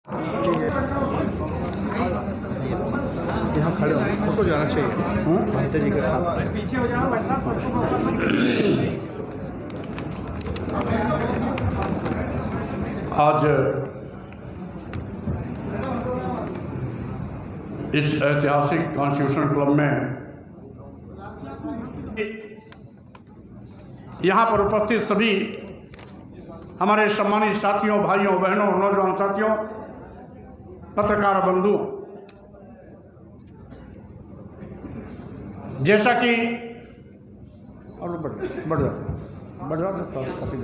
यहाँ खड़े होंगे, फोटो जाना चाहिए भंते जी के साथ। पीछे हो जाओ भाई साहब। आज इस ऐतिहासिक कॉन्स्टिट्यूशन क्लब में यहाँ पर उपस्थित सभी हमारे सम्मानित साथियों, भाइयों, बहनों, नौजवान साथियों, पत्रकार बंधुओं, जैसा कि और बढ़ जाओ काफी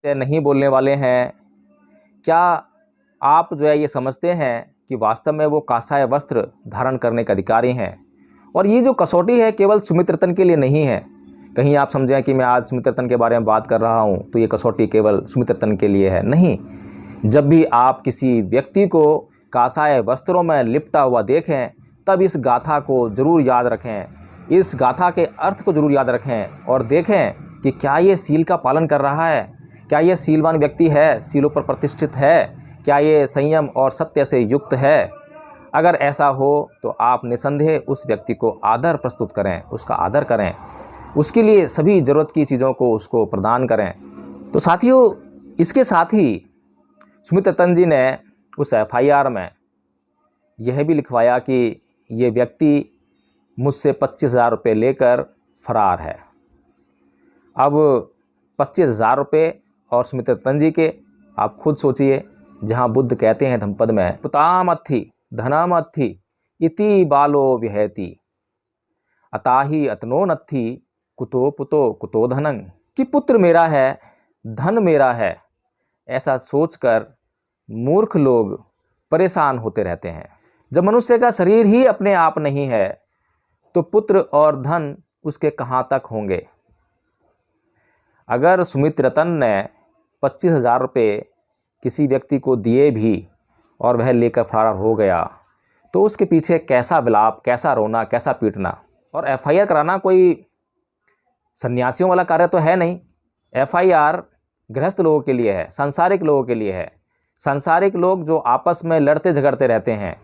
देर नहीं बोलने वाले हैं। क्या आप जो है ये समझते हैं कि वास्तव में वो कासाय वस्त्र धारण करने के अधिकारी हैं? और ये जो कसौटी है केवल सुमित रतन के लिए नहीं है। कहीं आप समझें कि मैं आज सुमित रतन के बारे में बात कर रहा हूँ तो ये कसौटी केवल सुमित रतन के लिए है, नहीं। जब भी आप किसी व्यक्ति को कासाय वस्त्रों में लिपटा हुआ देखें तब इस गाथा को ज़रूर याद रखें, इस गाथा के अर्थ को ज़रूर याद रखें और देखें कि क्या ये सील का पालन कर रहा है, क्या ये सीलवान व्यक्ति है, सीलों पर प्रतिष्ठित है, क्या ये संयम और सत्य से युक्त है। अगर ऐसा हो तो आप निसंदेह उस व्यक्ति को आदर प्रस्तुत करें, उसका आदर करें, उसके लिए सभी ज़रूरत की चीज़ों को उसको प्रदान करें। तो साथियों, इसके साथ ही सुमित रतन जी ने उस FIR में यह भी लिखवाया कि ये व्यक्ति मुझसे 25,000 रुपये लेकर फरार है। अब 25,000 रुपये और सुमित रतन जी के आप खुद सोचिए, जहाँ बुद्ध कहते हैं धम्मपद में, पुतामत्थि धनमत्थि इति बालो विहति अताहि अतनो नत्थि कुतो पुतो कुतो धनं, कि पुत्र मेरा है, धन मेरा है, ऐसा सोचकर मूर्ख लोग परेशान होते रहते हैं। जब मनुष्य का शरीर ही अपने आप नहीं है तो पुत्र और धन उसके कहाँ तक होंगे। अगर सुमित रतन ने 25,000 रुपये किसी व्यक्ति को दिए भी और वह लेकर फरार हो गया तो उसके पीछे कैसा विलाप, कैसा रोना, कैसा पीटना। और FIR कराना कोई सन्यासियों वाला कार्य तो है नहीं। FIR गृहस्थ लोगों के लिए है, सांसारिक लोगों के लिए है। सांसारिक लोग जो आपस में लड़ते झगड़ते रहते हैं,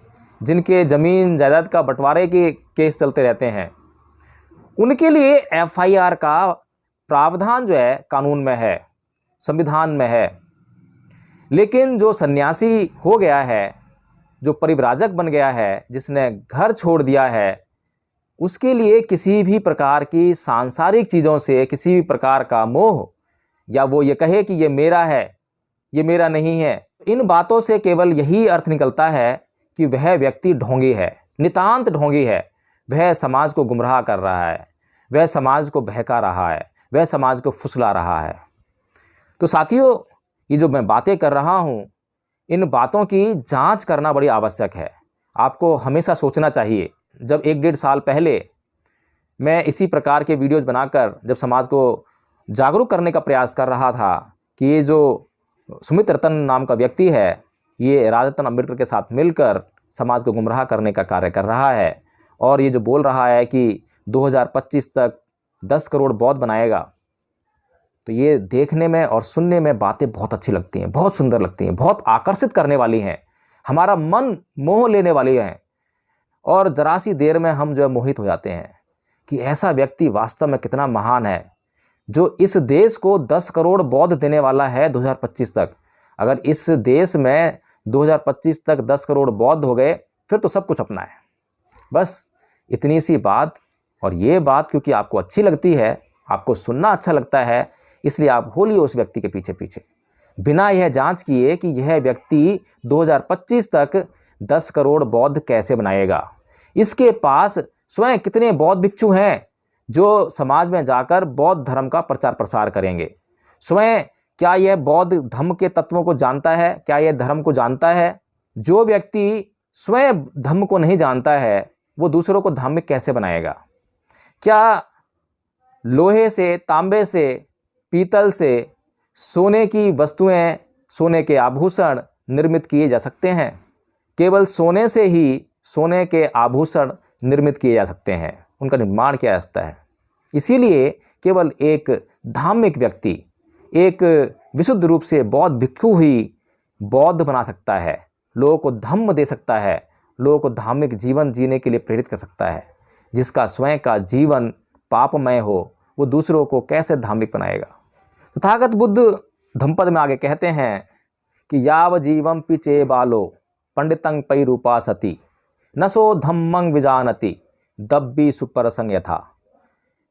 जिनके ज़मीन जायदाद का बंटवारे के केस चलते रहते हैं, उनके लिए FIR का प्रावधान जो है कानून में है, संविधान में है। लेकिन जो सन्यासी हो गया है, जो परिव्राजक बन गया है, जिसने घर छोड़ दिया है, उसके लिए किसी भी प्रकार की सांसारिक चीज़ों से किसी भी प्रकार का मोह, या वो ये कहे कि ये मेरा है, ये मेरा नहीं है, इन बातों से केवल यही अर्थ निकलता है कि वह व्यक्ति ढोंगी है, नितांत ढोंगी है। वह समाज को गुमराह कर रहा है, वह समाज को बहका रहा है, वह समाज को फुसला रहा है। तो साथियों, ये जो मैं बातें कर रहा हूँ, इन बातों की जांच करना बड़ी आवश्यक है। आपको हमेशा सोचना चाहिए। जब 1-1.5 साल पहले मैं इसी प्रकार के वीडियोज़ बनाकर जब समाज को जागरूक करने का प्रयास कर रहा था कि ये जो सुमित रतन नाम का व्यक्ति है, ये राजा रतन अम्बेडकर के साथ मिलकर समाज को गुमराह करने का कार्य कर रहा है, और ये जो बोल रहा है कि 2025 तक 10 करोड़ बौद्ध बनाएगा, तो ये देखने में और सुनने में बातें बहुत अच्छी लगती हैं, बहुत सुंदर लगती हैं, बहुत आकर्षित करने वाली हैं, हमारा मन मोह लेने वाली हैं। और ज़रा सी देर में हम जो है मोहित हो जाते हैं कि ऐसा व्यक्ति वास्तव में कितना महान है, जो इस देश को 10 करोड़ बौद्ध देने वाला है 2025 तक। अगर इस देश में 2025 तक 10 करोड़ बौद्ध हो गए फिर तो सब कुछ अपना है। बस इतनी सी बात, और ये बात क्योंकि आपको अच्छी लगती है, आपको सुनना अच्छा लगता है, इसलिए आप बोलिए उस व्यक्ति के पीछे पीछे, बिना यह जांच किए कि यह व्यक्ति 2025 तक 10 करोड़ बौद्ध कैसे बनाएगा। इसके पास स्वयं कितने बौद्ध भिक्षु हैं जो समाज में जाकर बौद्ध धर्म का प्रचार प्रसार करेंगे। स्वयं क्या यह बौद्ध धर्म के तत्वों को जानता है, क्या यह धर्म को जानता है? जो व्यक्ति स्वयं धर्म को नहीं जानता है वो दूसरों को धार्मिक कैसे बनाएगा? क्या लोहे से, तांबे से, पीतल से सोने की वस्तुएं, सोने के आभूषण निर्मित किए जा सकते हैं? केवल सोने से ही सोने के आभूषण निर्मित किए जा सकते हैं, उनका निर्माण किया जा सकता है। इसीलिए केवल एक धार्मिक व्यक्ति, एक विशुद्ध रूप से बौद्ध भिक्षु ही बौद्ध बना सकता है, लोगों को धम्म दे सकता है, लोगों को धार्मिक जीवन जीने के लिए प्रेरित कर सकता है। जिसका स्वयं का जीवन पापमय हो वो दूसरों को कैसे धार्मिक बनाएगा। तथागत बुद्ध धम्पद में आगे कहते हैं कि याव जीवम पिचे बालो पंडितं पैरूपा सती नसो धम्मं विजानति दब्बी सुपरसंग यथा,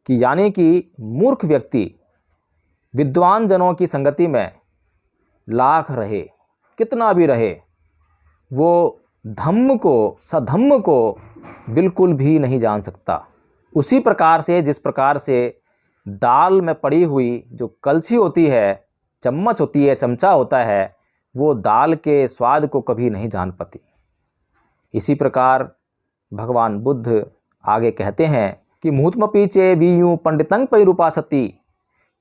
कि यानी कि मूर्ख व्यक्ति विद्वान जनों की संगति में लाख रहे, कितना भी रहे, वो धम्म को, सधम्म को बिल्कुल भी नहीं जान सकता। उसी प्रकार से जिस प्रकार से दाल में पड़ी हुई जो कलछी होती है, चम्मच होती है, चमचा होता है, वो दाल के स्वाद को कभी नहीं जान पाती। इसी प्रकार भगवान बुद्ध आगे कहते हैं कि मुहूर्तमपि चे वीयु पंडितं पैरूपासति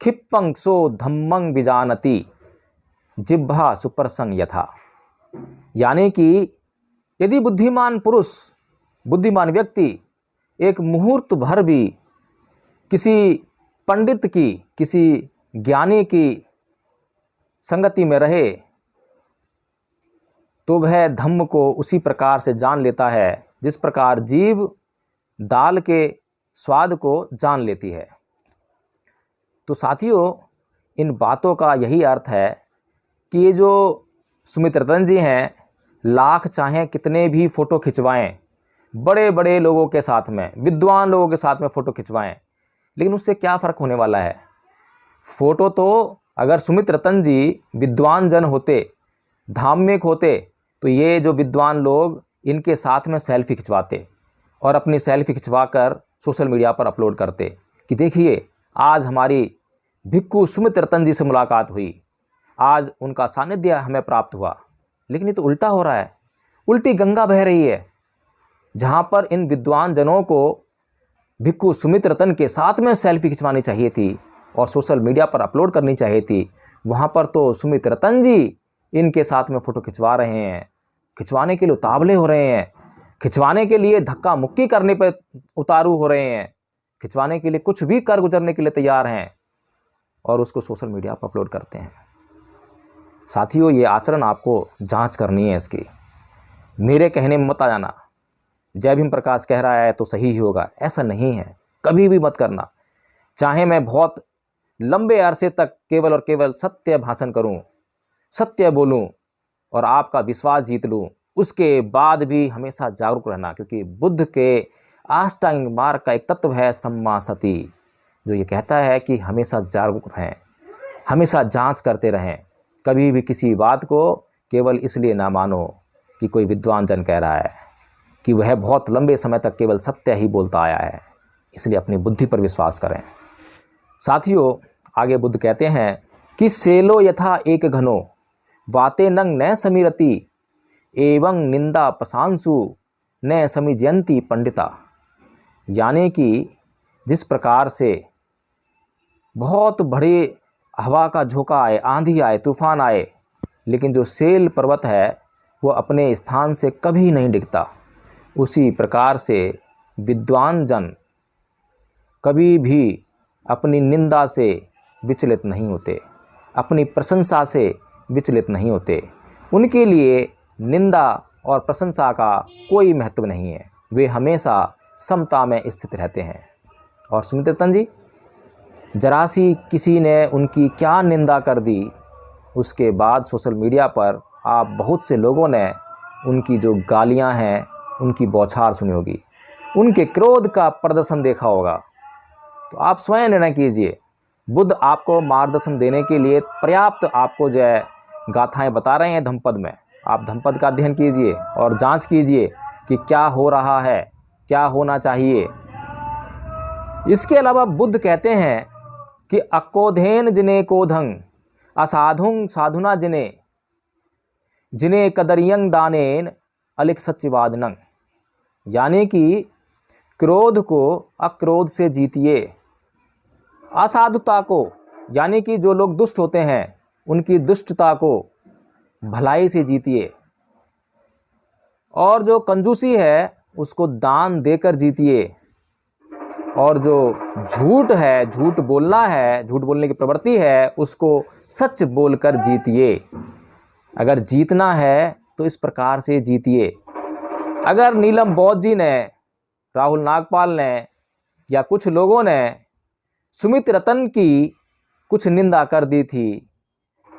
क्षिप्पं सो धम्मं विजानति जिह्वा सुपरसंग यथा, यानी कि यदि बुद्धिमान पुरुष, बुद्धिमान व्यक्ति एक मुहूर्त भर भी किसी पंडित की, किसी ज्ञानी की संगति में रहे तो वह धम्म को उसी प्रकार से जान लेता है जिस प्रकार जीभ दाल के स्वाद को जान लेती है। तो साथियों, इन बातों का यही अर्थ है कि ये जो सुमित्रतन जी हैं, लाख चाहें कितने भी फ़ोटो खिंचवाएं, बड़े बड़े लोगों के साथ में, विद्वान लोगों के साथ में फ़ोटो खिंचवाएं, लेकिन उससे क्या फ़र्क होने वाला है। फ़ोटो तो अगर सुमित्रतन जी विद्वान जन होते, धार्मिक होते, तो ये जो विद्वान लोग इनके साथ में सेल्फी खिंचवाते और अपनी सेल्फी खिंचवाकर सोशल मीडिया पर अपलोड करते कि देखिए आज हमारी भिक्खु सुमित्रतन जी से मुलाकात हुई, आज उनका सानिध्य हमें प्राप्त हुआ। लेकिन ये तो उल्टा हो रहा है, उल्टी गंगा बह रही है। जहाँ पर इन विद्वान जनों को भिक्खु सुमित्रतन के साथ में सेल्फी खिंचवानी चाहिए थी और सोशल मीडिया पर अपलोड करनी चाहिए थी, वहाँ पर तो सुमित्रतन जी इनके साथ में फ़ोटो खिंचवा रहे हैं, खिंचवाने के लिए उतावले हो रहे हैं, खिंचवाने के लिए धक्का मुक्की करने पर उतारू हो रहे हैं, खिंचवाने के लिए कुछ भी कर गुजरने के लिए तैयार हैं और उसको सोशल मीडिया पर अपलोड करते हैं। साथियों, ये आचरण आपको जांच करनी है इसकी। मेरे कहने में मत आ जाना, जय भीम प्रकाश कह रहा है तो सही ही होगा, ऐसा नहीं है, कभी भी मत करना। चाहे मैं बहुत लंबे अरसे तक केवल और केवल सत्य भाषण करूं, सत्य बोलूं और आपका विश्वास जीत लूं, उसके बाद भी हमेशा जागरूक रहना, क्योंकि बुद्ध के अष्टांग मार्ग का एक तत्व है सम्मा सती, जो ये कहता है कि हमेशा जागरूक रहें, हमेशा जांच करते रहें। कभी भी किसी बात को केवल इसलिए ना मानो कि कोई विद्वान जन कह रहा है, कि वह बहुत लंबे समय तक केवल सत्य ही बोलता आया है, इसलिए अपनी बुद्धि पर विश्वास करें। साथियों, आगे बुद्ध कहते हैं कि सेलो यथा एक घनो वाते नंग न समीरति एवं निंदा पसांसु न समिजयंती पंडिता, यानी कि जिस प्रकार से बहुत बड़े हवा का झोंका आए, आंधी आए, तूफान आए, लेकिन जो सेल पर्वत है वो अपने स्थान से कभी नहीं डिगता, उसी प्रकार से विद्वान जन कभी भी अपनी निंदा से विचलित नहीं होते, अपनी प्रशंसा से विचलित नहीं होते। उनके लिए निंदा और प्रशंसा का कोई महत्व नहीं है, वे हमेशा समता में स्थित रहते हैं। और सुमित्रतन जी, जरा सी किसी ने उनकी क्या निंदा कर दी, उसके बाद सोशल मीडिया पर आप बहुत से लोगों ने उनकी जो गालियां हैं, उनकी बौछार सुनी होगी, उनके क्रोध का प्रदर्शन देखा होगा। तो आप स्वयं निर्णय कीजिए। बुद्ध आपको मार्गदर्शन देने के लिए पर्याप्त आपको जो है गाथाएं बता रहे हैं धम्पद में। आप धम्पद का अध्ययन कीजिए और जांच कीजिए कि क्या हो रहा है, क्या होना चाहिए। इसके अलावा बुद्ध कहते हैं कि अक्कोधेन जिने कोधंग असाधुंग साधुना जिने जिने कदरियंग दानेन अलिक सच्चिवादनंग, यानी कि क्रोध को अक्रोध से जीतिए, असाधुता को यानी कि जो लोग दुष्ट होते हैं उनकी दुष्टता को भलाई से जीतिए, और जो कंजूसी है उसको दान देकर जीतिए। और जो झूठ है, झूठ बोलना है, झूठ बोलने की प्रवृत्ति है, उसको सच बोलकर जीतिए। अगर जीतना है तो इस प्रकार से जीतिए। अगर नीलम बौद्ध जी ने, राहुल नागपाल ने या कुछ लोगों ने सुमित रतन की कुछ निंदा कर दी थी,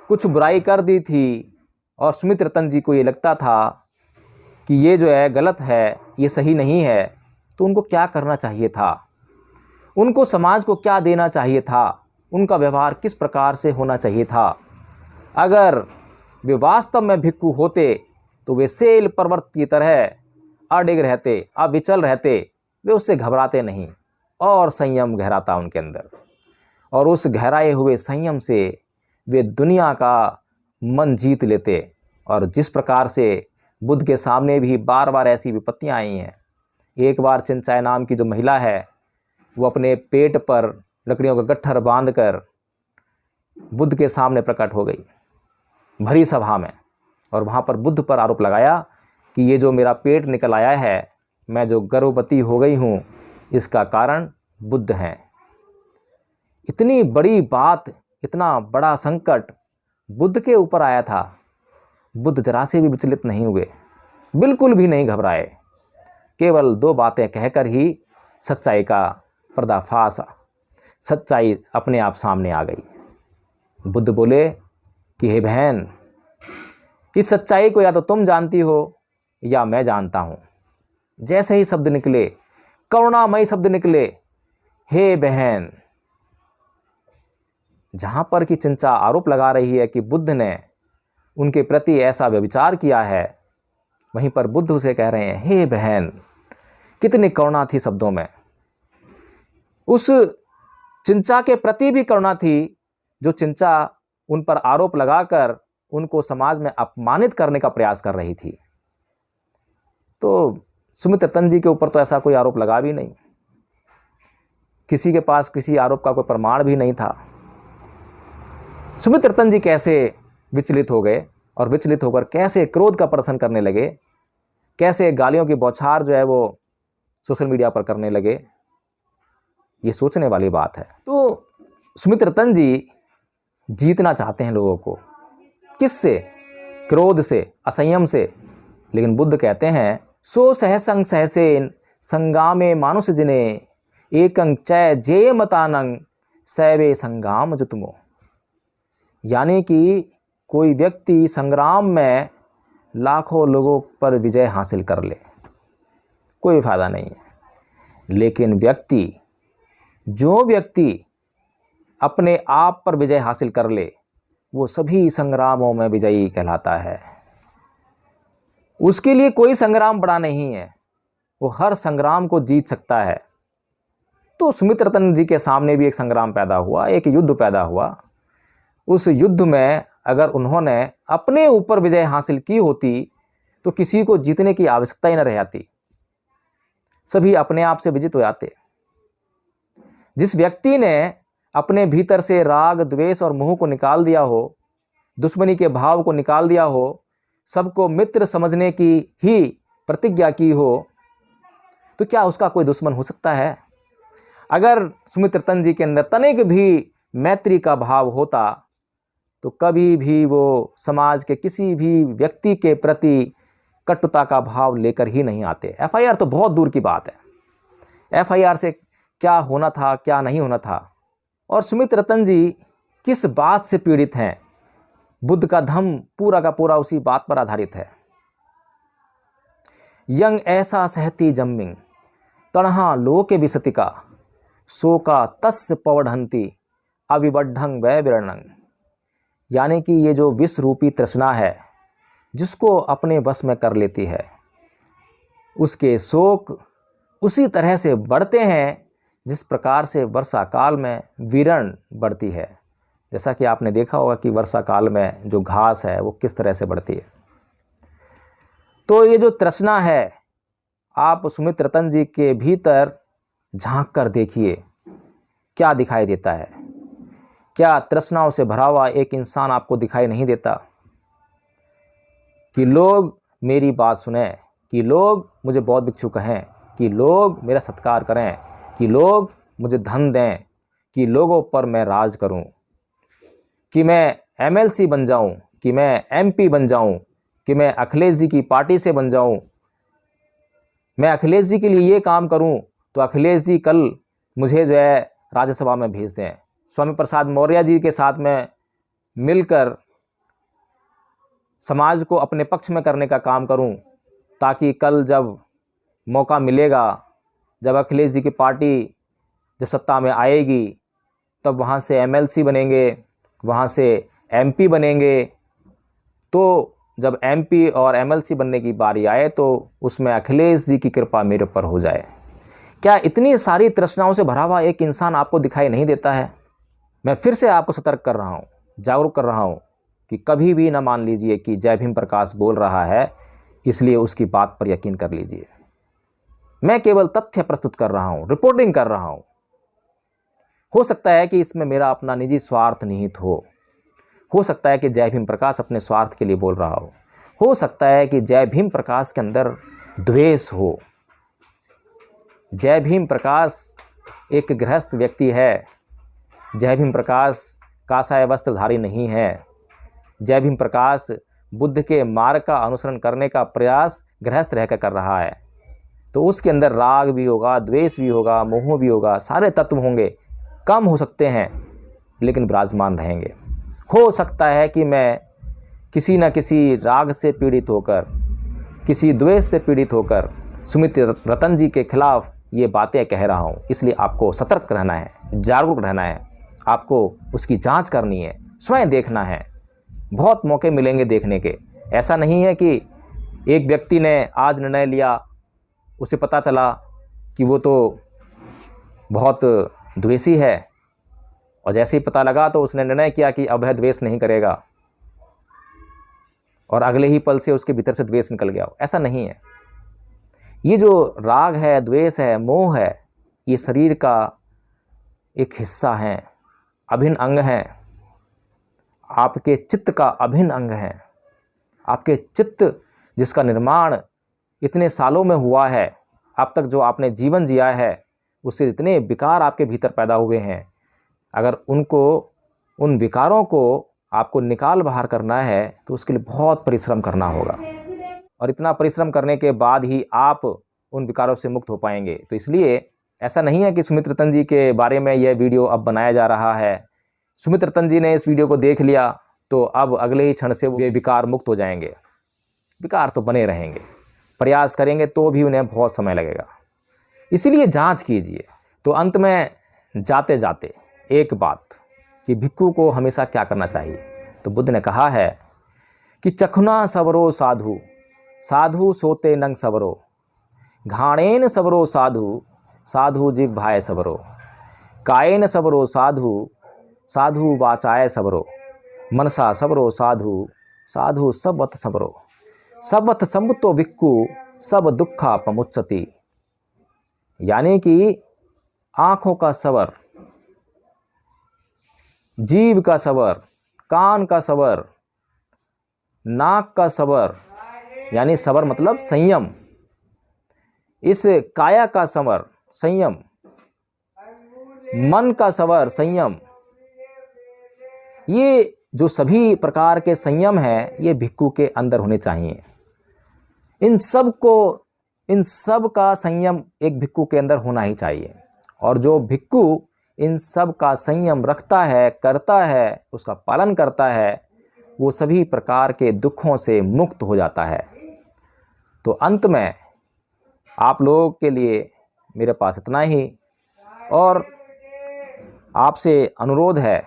कुछ बुराई कर दी थी, और सुमित रतन जी को ये लगता था कि ये जो है गलत है, ये सही नहीं है, तो उनको क्या करना चाहिए था? उनको समाज को क्या देना चाहिए था? उनका व्यवहार किस प्रकार से होना चाहिए था? अगर वे वास्तव में भिक्खु होते तो वे सेल पर्वत की तरह अडिग रहते, अविचल रहते, वे उससे घबराते नहीं और संयम गहराता उनके अंदर, और उस गहराए हुए संयम से वे दुनिया का मन जीत लेते। और जिस प्रकार से बुद्ध के सामने भी बार बार ऐसी विपत्तियां आई हैं। एक बार चिंचाय नाम की जो महिला है, वो अपने पेट पर लकड़ियों का गट्ठर बांधकर बुद्ध के सामने प्रकट हो गई भरी सभा में, और वहाँ पर बुद्ध पर आरोप लगाया कि ये जो मेरा पेट निकल आया है, मैं जो गर्भवती हो गई हूँ, इसका कारण बुद्ध हैं। इतनी बड़ी बात, इतना बड़ा संकट बुद्ध के ऊपर आया था। बुद्ध जरा से भी विचलित नहीं हुए, बिल्कुल भी नहीं घबराए। केवल 2 बातें कहकर ही सच्चाई का पर्दाफाश, सच्चाई अपने आप सामने आ गई। बुद्ध बोले कि हे बहन, इस सच्चाई को या तो तुम जानती हो या मैं जानता हूँ। जैसे ही शब्द निकले, करुणामयी शब्द निकले, हे बहन, जहाँ पर कि चिंचा आरोप लगा रही है कि बुद्ध ने उनके प्रति ऐसा व्यभिचार किया है, वहीं पर बुद्ध उसे कह रहे हैं हे बहन। कितनी करुणा थी शब्दों में। उस चिंचा के प्रति भी करुणा थी, जो चिंचा उन पर आरोप लगाकर उनको समाज में अपमानित करने का प्रयास कर रही थी। तो सुमित रतन जी के ऊपर तो ऐसा कोई आरोप लगा भी नहीं, किसी के पास किसी आरोप का कोई प्रमाण भी नहीं था। सुमित रतन जी कैसे विचलित हो गए, और विचलित होकर कैसे क्रोध का प्रदर्शन करने लगे, कैसे गालियों की बौछार जो है वो सोशल मीडिया पर करने लगे, ये सोचने वाली बात है। तो सुमित रतन जी जीतना चाहते हैं लोगों को, किससे? क्रोध से, असंयम से। लेकिन बुद्ध कहते हैं सो सहसंग सहसेन संगामे मानुष जिने एकं चय जेय मतानंग सैवे संगाम जुतमो। यानी कि कोई व्यक्ति संग्राम में लाखों लोगों पर विजय हासिल कर ले, कोई फायदा नहीं है। लेकिन जो व्यक्ति अपने आप पर विजय हासिल कर ले, वो सभी संग्रामों में विजयी कहलाता है। उसके लिए कोई संग्राम बड़ा नहीं है, वो हर संग्राम को जीत सकता है। तो सुमित रतन जी के सामने भी एक संग्राम पैदा हुआ, एक युद्ध पैदा हुआ। उस युद्ध में अगर उन्होंने अपने ऊपर विजय हासिल की होती तो किसी को जीतने की आवश्यकता ही न रह जाती, सभी अपने आप से विजित हो जाते। जिस व्यक्ति ने अपने भीतर से राग, द्वेष और मोह को निकाल दिया हो, दुश्मनी के भाव को निकाल दिया हो, सबको मित्र समझने की ही प्रतिज्ञा की हो, तो क्या उसका कोई दुश्मन हो सकता है? अगर सुमित रतन जी के अंदर तनिक भी मैत्री का भाव होता तो कभी भी वो समाज के किसी भी व्यक्ति के प्रति कटुता का भाव लेकर ही नहीं आते। एफआईआर तो बहुत दूर की बात है। एफआईआर से क्या होना था, क्या नहीं होना था। और सुमित रतन जी किस बात से पीड़ित हैं? बुद्ध का धम्म पूरा का पूरा उसी बात पर आधारित है। यंग ऐसा सहती जम्मिंग तणहा लोके विसतिका शोका तस्य पवढ़ंती अविबड्ढंग वै विरणंग। यानी कि ये जो विष रूपी तृष्णा है, जिसको अपने वश में कर लेती है, उसके शोक उसी तरह से बढ़ते हैं जिस प्रकार से वर्षा काल में विरण बढ़ती है। जैसा कि आपने देखा होगा कि वर्षा काल में जो घास है वो किस तरह से बढ़ती है। तो ये जो तृष्णा है, आप सुमित रतन जी के भीतर झांक कर देखिए क्या दिखाई देता है। क्या तृष्णाओं से भरा हुआ एक इंसान आपको दिखाई नहीं देता? कि लोग मेरी बात सुने, कि लोग मुझे बौद्ध भिक्षु कहें, कि लोग मेरा सत्कार करें, कि लोग मुझे धन दें, कि लोगों पर मैं राज करूं, कि मैं MLC बन जाऊं, कि मैं MP बन जाऊं, कि मैं अखिलेश जी की पार्टी से बन जाऊं, मैं अखिलेश जी के लिए ये काम करूं तो अखिलेश जी कल मुझे जो है राज्यसभा में भेज दें, स्वामी प्रसाद मौर्य जी के साथ में मिलकर समाज को अपने पक्ष में करने का काम करूं, ताकि कल जब मौका मिलेगा, जब अखिलेश जी की पार्टी जब सत्ता में आएगी, तब वहाँ से MLC बनेंगे, वहाँ से MP बनेंगे। तो जब MP और MLC बनने की बारी आए तो उसमें अखिलेश जी की कृपा मेरे ऊपर हो जाए। क्या इतनी सारी तृष्णाओं से भरा हुआ एक इंसान आपको दिखाई नहीं देता है? मैं फिर से आपको सतर्क कर रहा हूँ, जागरूक कर रहा हूँ कि कभी भी ना मान लीजिए कि जय भीम प्रकाश बोल रहा है इसलिए उसकी बात पर यकीन कर लीजिए। मैं केवल तथ्य प्रस्तुत कर रहा हूँ, रिपोर्टिंग कर रहा हूँ। हो सकता है कि इसमें मेरा अपना निजी स्वार्थ निहित हो सकता है कि जय भीम प्रकाश अपने स्वार्थ के लिए बोल रहा हो सकता है कि जय भीम प्रकाश के अंदर द्वेष हो। जय भीम प्रकाश एक गृहस्थ व्यक्ति है, जय भीम प्रकाश काषाय वस्त्रधारी नहीं है। जय भीम प्रकाश बुद्ध के मार्ग का अनुसरण करने का प्रयास गृहस्थ रहकर कर रहा है, तो उसके अंदर राग भी होगा, द्वेष भी होगा, मोह भी होगा, सारे तत्व होंगे। कम हो सकते हैं लेकिन विराजमान रहेंगे। हो सकता है कि मैं किसी न किसी राग से पीड़ित होकर, किसी द्वेष से पीड़ित होकर सुमित रतन जी के खिलाफ ये बातें कह रहा हूँ, इसलिए आपको सतर्क रहना है, जागरूक रहना है, आपको उसकी जांच करनी है, स्वयं देखना है। बहुत मौके मिलेंगे देखने के। ऐसा नहीं है कि एक व्यक्ति ने आज निर्णय लिया, उसे पता चला कि वो तो बहुत द्वेषी है, और जैसे ही पता लगा तो उसने निर्णय किया कि अब वह द्वेष नहीं करेगा, और अगले ही पल से उसके भीतर से द्वेष निकल गया। ऐसा नहीं है। ये जो राग है, द्वेष है, मोह है, ये शरीर का एक हिस्सा है, अभिन्न अंग है, आपके चित्त का अभिन्न अंग है। आपके चित्त जिसका निर्माण इतने सालों में हुआ है, अब तक जो आपने जीवन जिया है, उससे जितने विकार आपके भीतर पैदा हुए हैं, अगर उन विकारों को आपको निकाल बाहर करना है तो उसके लिए बहुत परिश्रम करना होगा, और इतना परिश्रम करने के बाद ही आप उन विकारों से मुक्त हो पाएंगे। तो इसलिए ऐसा नहीं है कि सुमित रतन जी के बारे में यह वीडियो अब बनाया जा रहा है। सुमित रतन जी ने इस वीडियो को देख लिया तो अब अगले ही क्षण से वे विकार मुक्त हो जाएंगे। विकार तो बने रहेंगे, प्रयास करेंगे तो भी उन्हें बहुत समय लगेगा। इसीलिए जांच कीजिए। तो अंत में जाते जाते एक बात कि भिक्खु को हमेशा क्या करना चाहिए, तो बुद्ध ने कहा है कि चखुना सवरो साधु, साधु सोते नंग सवरो, घाणेन सवरो साधु, साधु जिह्वाय सवरो, कायेन सवरो साधु, साधु वाचाय सवरो, मनसा सवरो साधु, साधु सबवत सवरो, सबवत समुतो भिक्खु सब दुखा पमुच्चति। यानी कि आँखों का सवर, जीभ का सवर, कान का सवर, नाक का सवर, यानी सवर मतलब संयम, इस काया का सवर संयम, मन का सवर संयम, ये जो सभी प्रकार के संयम हैं ये भिक्खु के अंदर होने चाहिए। इन सब का संयम एक भिक्खु के अंदर होना ही चाहिए। और जो भिक्खु इन सब का संयम रखता है, करता है, उसका पालन करता है, वो सभी प्रकार के दुखों से मुक्त हो जाता है। तो अंत में आप लोगों के लिए मेरे पास इतना ही, और आपसे अनुरोध है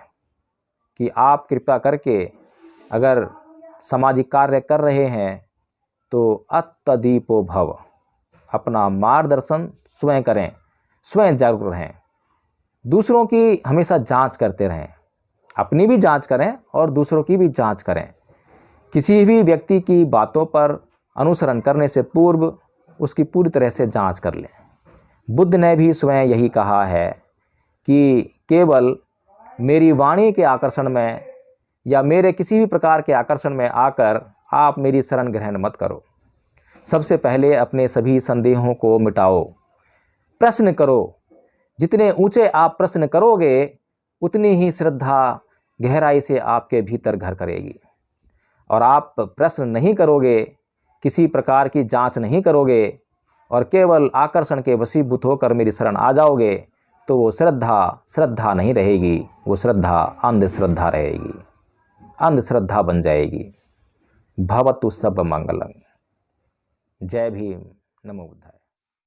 कि आप कृपया करके अगर सामाजिक कार्य कर रहे हैं तो अत्तदीपो भव, अपना मार्गदर्शन स्वयं करें, स्वयं जागरूक रहें, दूसरों की हमेशा जांच करते रहें, अपनी भी जांच करें और दूसरों की भी जांच करें। किसी भी व्यक्ति की बातों पर अनुसरण करने से पूर्व उसकी पूरी तरह से जांच कर लें। बुद्ध ने भी स्वयं यही कहा है कि केवल मेरी वाणी के आकर्षण में या मेरे किसी भी प्रकार के आकर्षण में आकर आप मेरी शरण ग्रहण मत करो। सबसे पहले अपने सभी संदेहों को मिटाओ, प्रश्न करो जितने ऊंचे आप प्रश्न करोगे उतनी ही श्रद्धा गहराई से आपके भीतर घर करेगी। और आप प्रश्न नहीं करोगे, किसी प्रकार की जांच नहीं करोगे और केवल आकर्षण के वशीभूत होकर मेरी शरण आ जाओगे, तो वो श्रद्धा नहीं रहेगी, वो श्रद्धा अंधश्रद्धा रहेगी, अंधश्रद्धा बन जाएगी। भवतु सब मंगलम। जय भीम, नमो बुद्धाय।